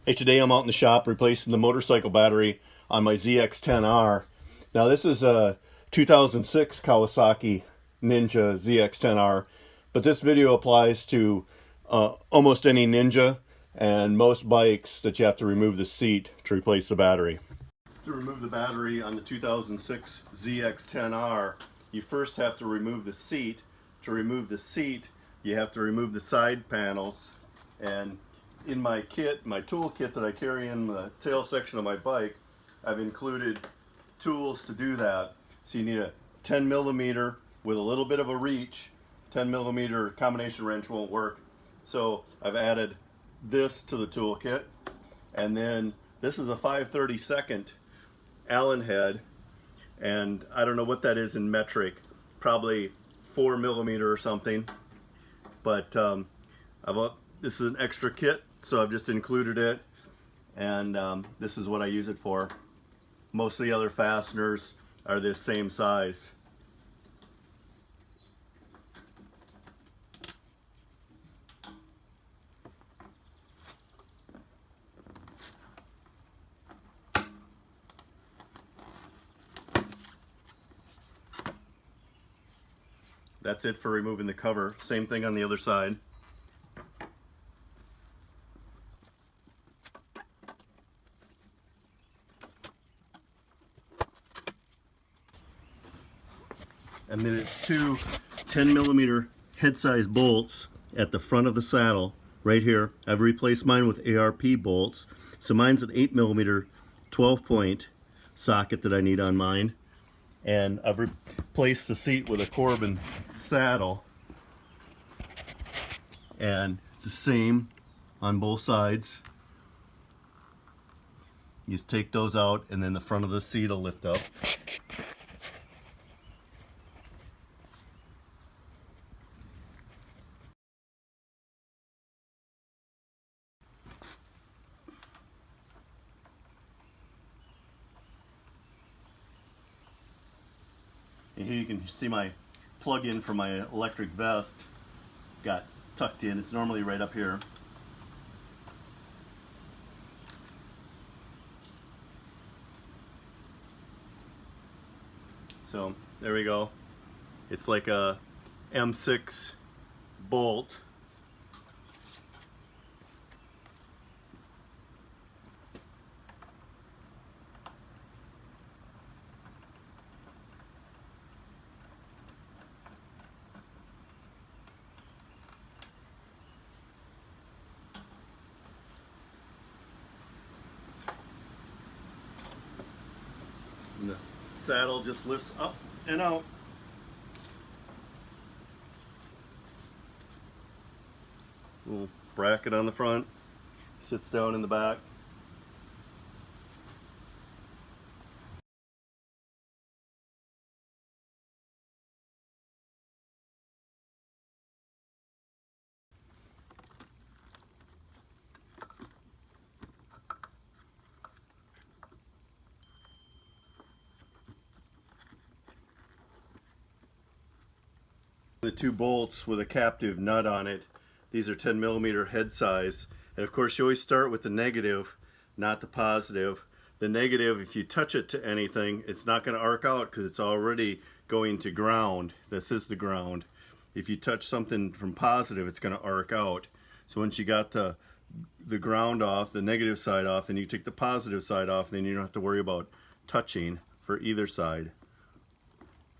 Hey, today I'm out in the shop replacing the motorcycle battery on my ZX10R. Now this is a 2006 Kawasaki Ninja ZX10R, but this video applies to almost any Ninja and most bikes that you have to remove the seat to replace the battery. To remove the battery on the 2006 ZX10R, you first have to remove the seat. To remove the seat, you have to remove the side panels, and in my kit, my tool kit that I carry in the tail section of my bike, I've included tools to do that. So you need a 10 millimeter with a little bit of a reach. 10 millimeter combination wrench won't work. So I've added this to the tool kit. And then this is a 5/32 Allen head. And I don't know what that is in metric, probably 4 millimeter or something. But this is an extra kit, so I've just included it, and this is what I use it for. Most of the other fasteners are this same size. That's it for removing the cover. Same thing on the other side. And then it's two 10 millimeter head size bolts at the front of the saddle right here. I've replaced mine with ARP bolts. So mine's an 8 millimeter 12 point socket that I need on mine. And I've replaced the seat with a Corbin saddle. And it's the same on both sides. You just take those out, and then the front of the seat will lift up. And here you can see my plug-in for my electric vest got tucked in. It's normally right up here. So there we go. It's like a M6 bolt. And the saddle just lifts up and out. Little bracket on the front, sits down in the back. The two bolts with a captive nut on it. These are 10 millimeter head size. And of course you always start with the negative, not the positive. The negative, if you touch it to anything, it's not going to arc out because it's already going to ground. This is the ground. If you touch something from positive, it's going to arc out. So once you got the ground off, the negative side off, then you take the positive side off, then you don't have to worry about touching for either side.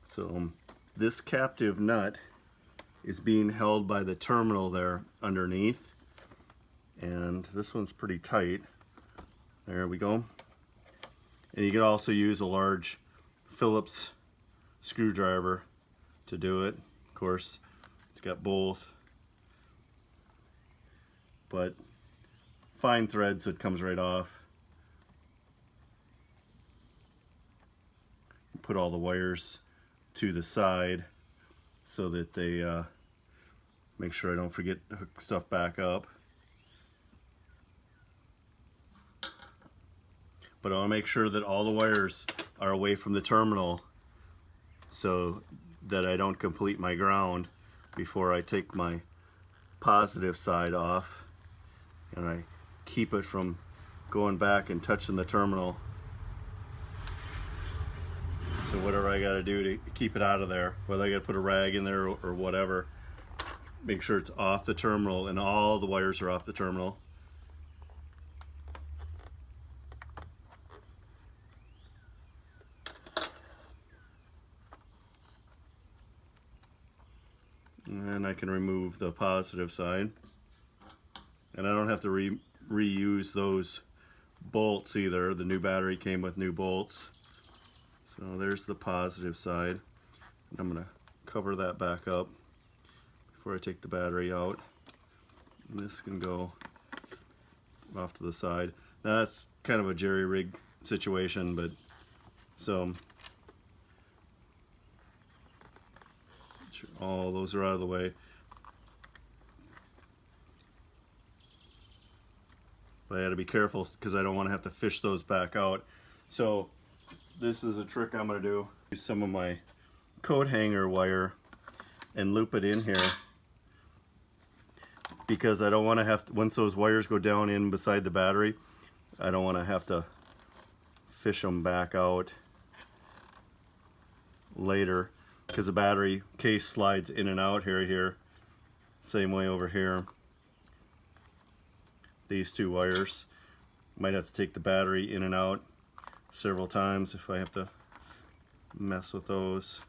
So this captive nut is being held by the terminal there underneath, and this one's pretty tight. There we go. And you can also use a large Phillips screwdriver to do it. Of course, it's got both, but fine thread, so it comes right off. Put all the wires to the side so that they make sure I don't forget to hook stuff back up. But I want to make sure that all the wires are away from the terminal so that I don't complete my ground before I take my positive side off, and I keep it from going back and touching the terminal. So whatever I got to do to keep it out of there, whether I got to put a rag in there or whatever, make sure it's off the terminal and all the wires are off the terminal. And then I can remove the positive side. And I don't have to reuse those bolts either. The new battery came with new bolts. So there's the positive side. And I'm going to cover that back up before I take the battery out. And this can go off to the side. Now that's kind of a jerry-rig situation, but so all those are out of the way. But I had to be careful because I don't want to have to fish those back out. So this is a trick I'm going to do. Use some of my coat hanger wire and loop it in here, because I don't want to have to, once those wires go down in beside the battery, I don't want to have to fish them back out later, because the battery case slides in and out here. Same way over here. These two wires, might have to take the battery in and out several times if I have to mess with those.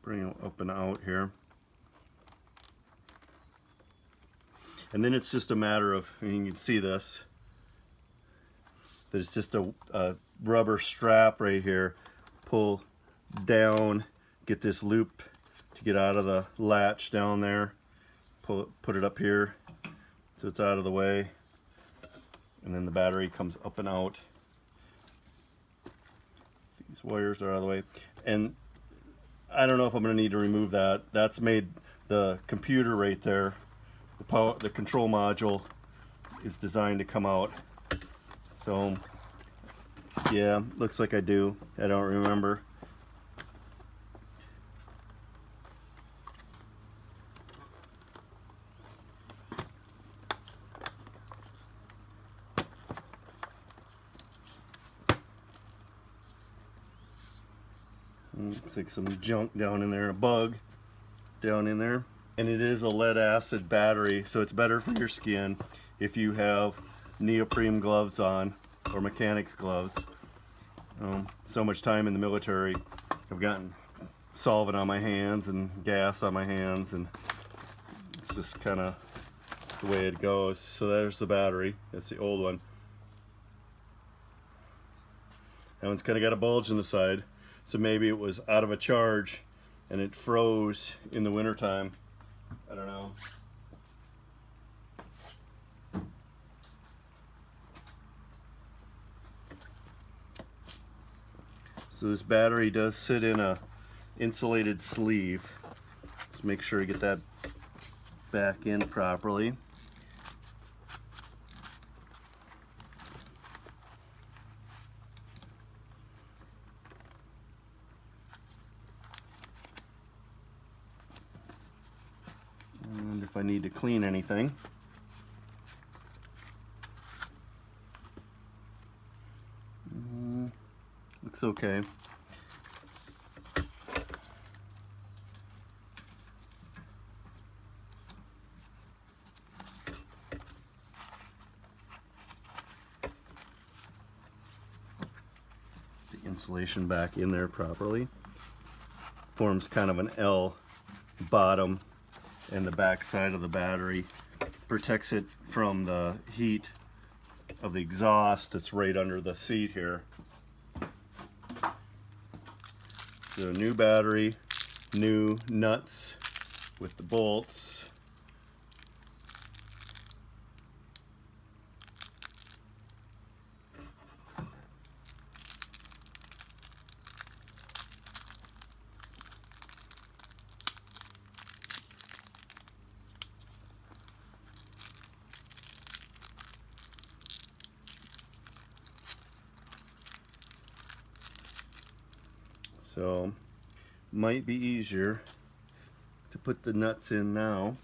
Bring them up and out here. And then it's just a matter of, you can see this, there's just a rubber strap right here. Pull down, get this loop to get out of the latch down there. Put it up here so it's out of the way. And then the battery comes up and out. These wires are out of the way. And I don't know if I'm going to need to remove that. That's made the computer right there. The control module is designed to come out. So yeah, looks like I do. I don't remember. Looks like some junk down in there, a bug down in there. And it is a lead acid battery, so it's better for your skin if you have neoprene gloves on or mechanics gloves. So much time in the military, I've gotten solvent on my hands and gas on my hands, and it's just kind of the way it goes. So there's the battery. That's the old one. That one's kind of got a bulge in the side, so maybe it was out of a charge and it froze in the wintertime. I don't know. So this battery does sit in a insulated sleeve. Let's make sure to get that back in properly. And if I need to clean anything, looks okay. The insulation back in there properly. Forms kind of an L bottom, and the back side of the battery protects it from the heat of the exhaust that's right under the seat here. So new battery, new nuts with the bolts. So might be easier to put the nuts in now.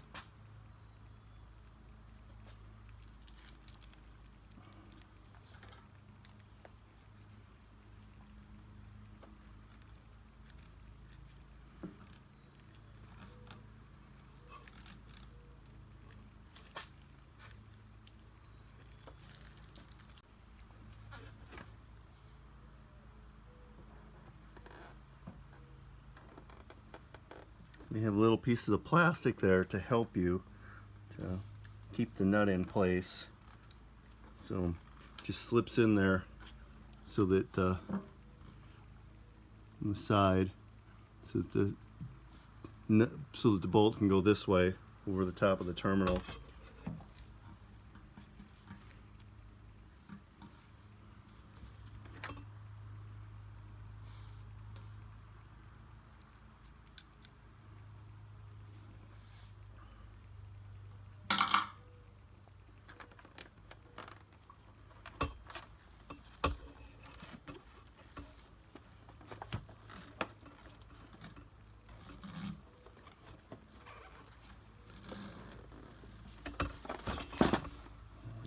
They have little pieces of plastic there to help you to keep the nut in place. So just slips in there so that on the side, so that the bolt can go this way over the top of the terminal.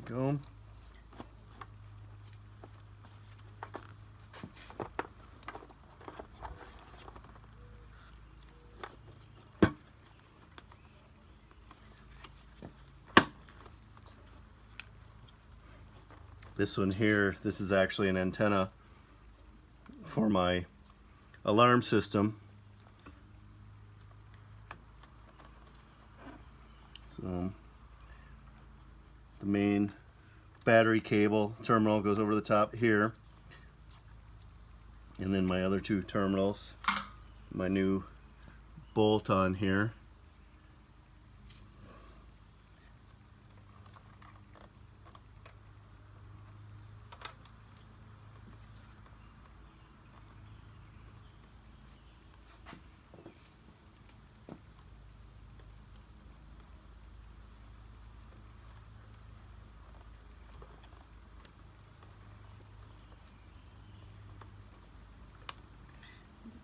Go. This one here, this is actually an antenna for my alarm system. So the main battery cable terminal goes over the top here, and then my other two terminals, my new bolt on here.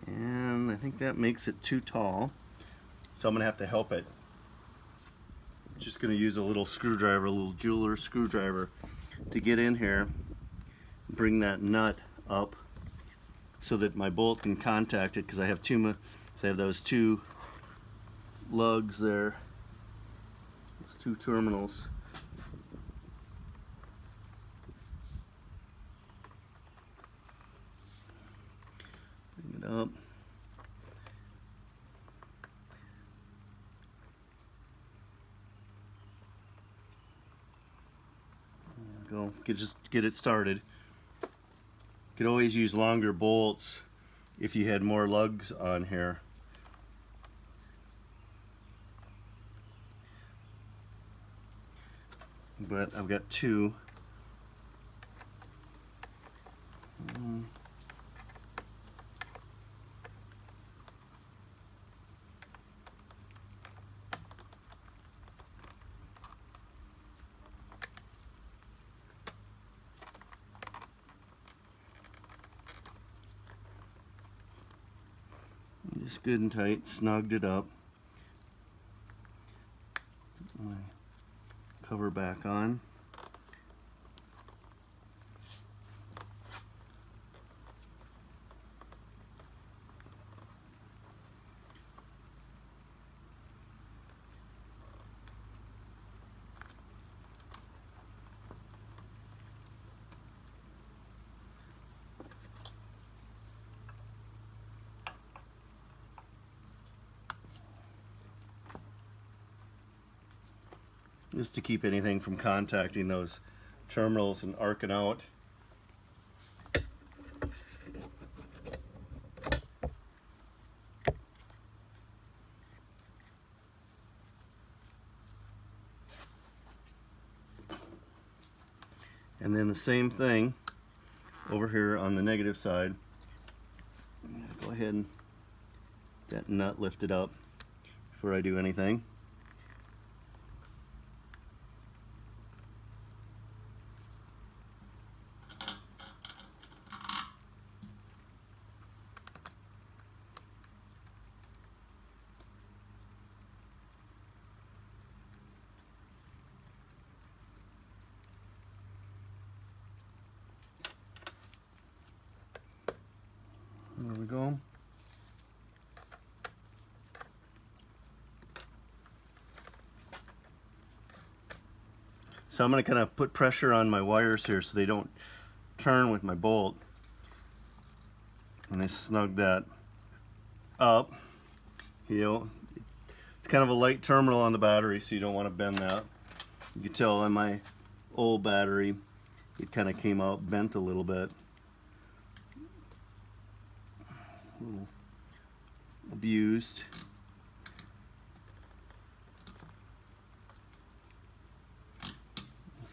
And I think that makes it too tall, so I'm gonna have to help it. I'm just gonna use a little screwdriver, a little jeweler screwdriver, to get in here, bring that nut up so that my bolt can contact it, because I have those two lugs there, those two terminals. Bring it up. There we go. Just get it started. You could always use longer bolts if you had more lugs on here. But I've got two. Just good and tight, snugged it up. Put my cover back on. Just to keep anything from contacting those terminals and arcing out. And then the same thing over here on the negative side. I'm going to go ahead and get that nut lifted up before I do anything. There we go. So I'm going to kind of put pressure on my wires here so they don't turn with my bolt. And I snug that up. You know, it It's kind of a light terminal on the battery, so you don't want to bend that. You can tell on my old battery, it kind of came out bent a little bit. Abused.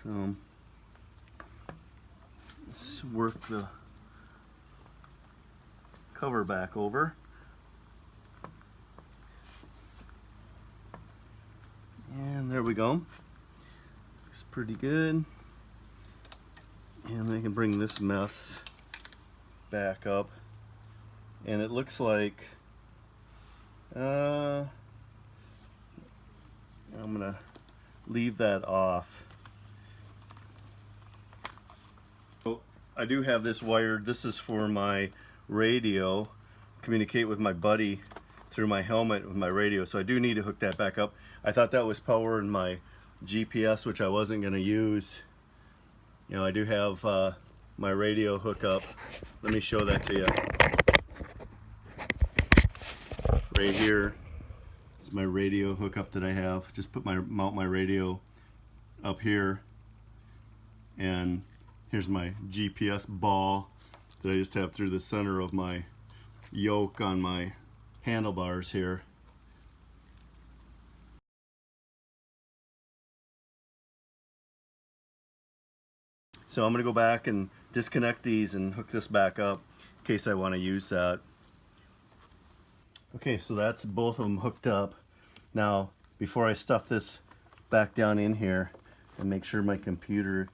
So let's work the cover back over. And there we go. Looks pretty good. And I can bring this mess back up. And it looks like I'm gonna leave that off. So I do have this wired. This is for my radio. Communicate with my buddy through my helmet with my radio. So I do need to hook that back up. I thought that was powering my GPS, which I wasn't gonna use. You know, I do have my radio hookup. Let me show that to you. Right here, it's my radio hookup that I have. Just mount my radio up here, and here's my GPS ball that I just have through the center of my yoke on my handlebars here. So I'm going to go back and disconnect these and hook this back up in case I want to use that. Okay, so that's both of them hooked up. Now, before I stuff this back down in here and make sure my computer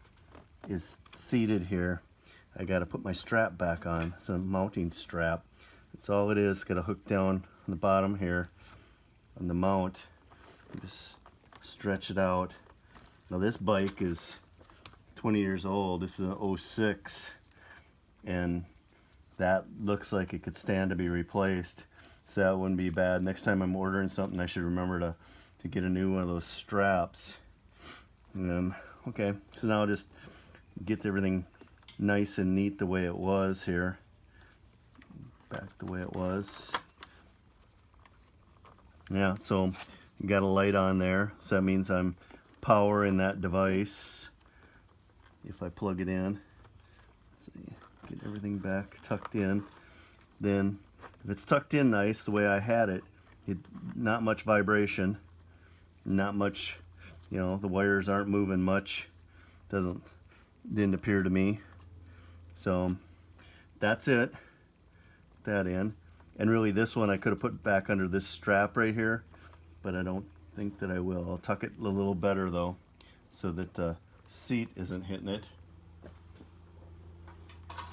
is seated here, I got to put my strap back on. It's a mounting strap. That's all it is. Got to hook down on the bottom here on the mount. Just stretch it out. Now this bike is 20 years old. This is an 06, and that looks like it could stand to be replaced. So that wouldn't be bad. Next time I'm ordering something, I should remember to get a new one of those straps. And then, okay, so now I'll just get everything nice and neat the way it was here. Back the way it was. Yeah, so you got a light on there, so that means I'm powering that device. If I plug it in, see, get everything back tucked in, then if it's tucked in nice the way I had it, not much vibration, not much, you know, the wires aren't moving much, didn't appear to me. So that's it, that in. And really this one I could have put back under this strap right here, but I don't think that I will. I'll tuck it a little better though, so that the seat isn't hitting it.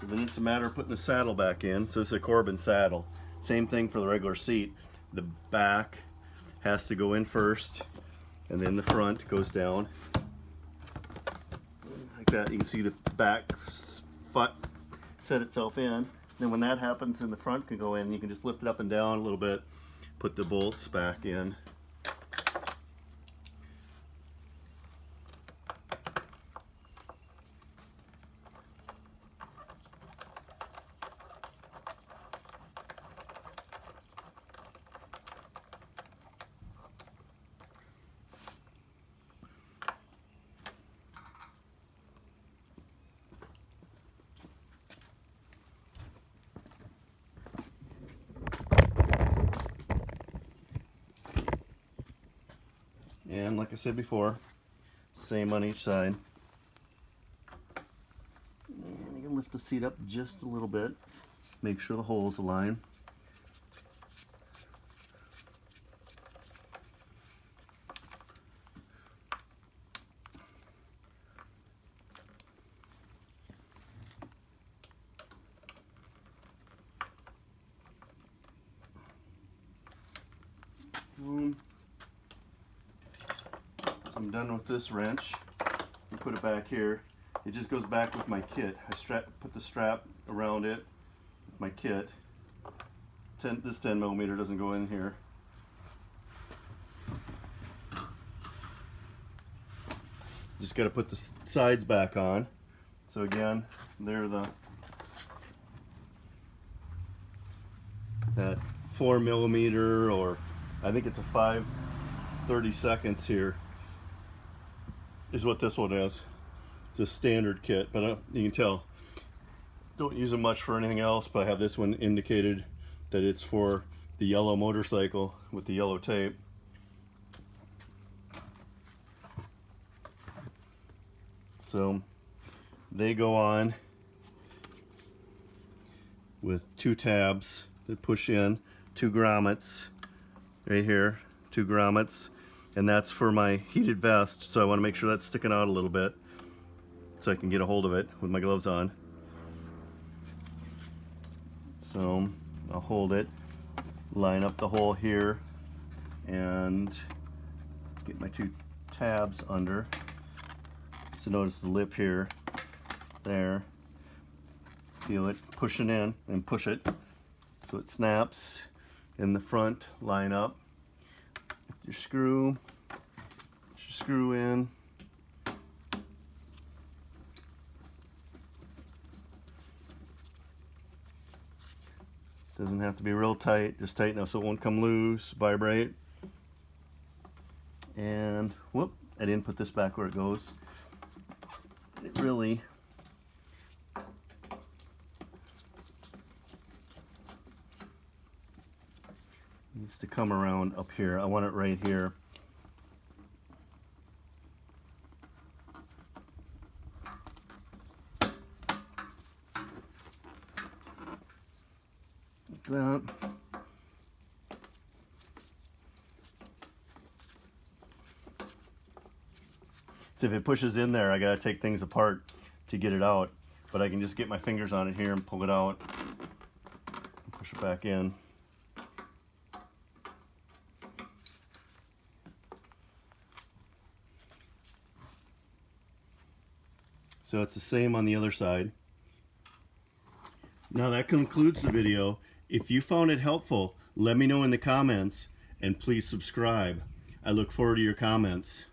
So then it's a matter of putting the saddle back in. So this is a Corbin saddle. Same thing for the regular seat. The back has to go in first, and then the front goes down. Like that. You can see the back set itself in. Then when that happens, then the front can go in. You can just lift it up and down a little bit, put the bolts back in. And like I said before, same on each side. And you can lift the seat up just a little bit, make sure the holes align. I'm done with this wrench. You put it back here. It just goes back with my kit. I put the strap around it with my kit. This 10mm doesn't go in here. Just got to put the sides back on. So again, they're that 4mm, or I think it's a 5 30 seconds here is what this one is. It's a standard kit, but you can tell don't use it much for anything else, but I have this one indicated that it's for the yellow motorcycle with the yellow tape. So they go on with 2 tabs that push in, 2 grommets right here, 2 grommets, and that's for my heated vest, so I want to make sure that's sticking out a little bit so I can get a hold of it with my gloves on. So I'll hold it, line up the hole here, and get my 2 tabs under. So notice the lip here, there, feel it pushing in and push it so it snaps. In the front, line up your screw, in. Doesn't have to be real tight, just tight enough so it won't come loose, vibrate. And whoop, I didn't put this back where it goes. It really needs to come around up here. I want it right here. Like that. So if it pushes in there, I gotta take things apart to get it out, but I can just get my fingers on it here and pull it out, push it back in. So it's the same on the other side. Now that concludes the video. If you found it helpful, let me know in the comments, and please subscribe. I look forward to your comments.